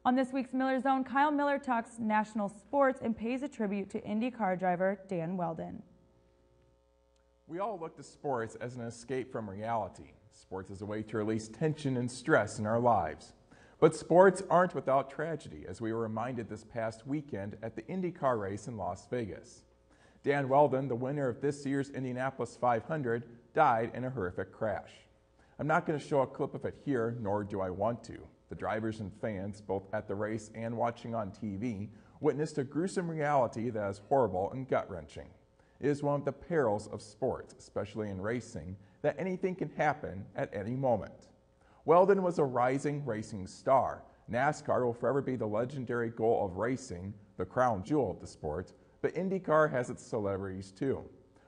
On this week's Miller Zone, Kyle Miller talks national sports and pays a tribute to IndyCar driver Dan Wheldon. We all look to sports as an escape from reality. Sports is a way to release tension and stress in our lives. But sports aren't without tragedy, as we were reminded this past weekend at the IndyCar race in Las Vegas. Dan Wheldon, the winner of this year's Indianapolis 500, died in a horrific crash. I'm not going to show a clip of it here, nor do I want to. The drivers and fans, both at the race and watching on TV, witnessed a gruesome reality that is horrible and gut-wrenching. It is one of the perils of sports, especially in racing, that anything can happen at any moment. Wheldon was a rising racing star. NASCAR will forever be the legendary goal of racing, the crown jewel of the sport, but IndyCar has its celebrities too.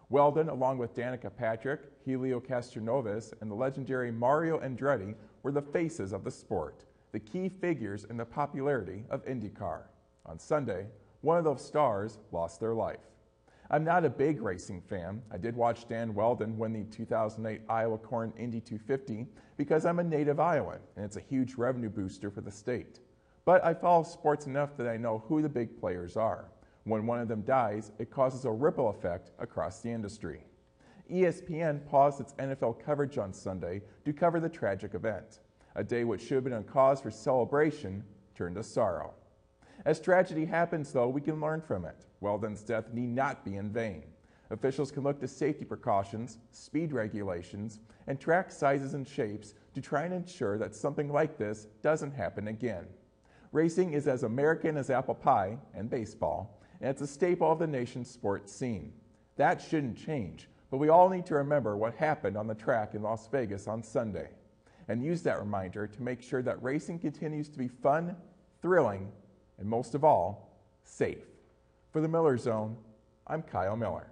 Wheldon, along with Danica Patrick, Helio Castroneves, and the legendary Mario Andretti, were the faces of the sport, the key figures in the popularity of IndyCar. On Sunday, one of those stars lost their life. I'm not a big racing fan. I did watch Dan Wheldon win the 2008 Iowa Corn Indy 250 because I'm a native Iowan, and it's a huge revenue booster for the state. But I follow sports enough that I know who the big players are. When one of them dies, it causes a ripple effect across the industry. ESPN paused its NFL coverage on Sunday to cover the tragic event. A day which should have been a cause for celebration turned to sorrow. As tragedy happens, though, we can learn from it. Wheldon's death need not be in vain. Officials can look to safety precautions, speed regulations, and track sizes and shapes to try and ensure that something like this doesn't happen again. Racing is as American as apple pie and baseball, and it's a staple of the nation's sports scene. That shouldn't change, but we all need to remember what happened on the track in Las Vegas on Sunday, and use that reminder to make sure that racing continues to be fun, thrilling, and most of all, safe. For the Miller Zone, I'm Kyle Miller.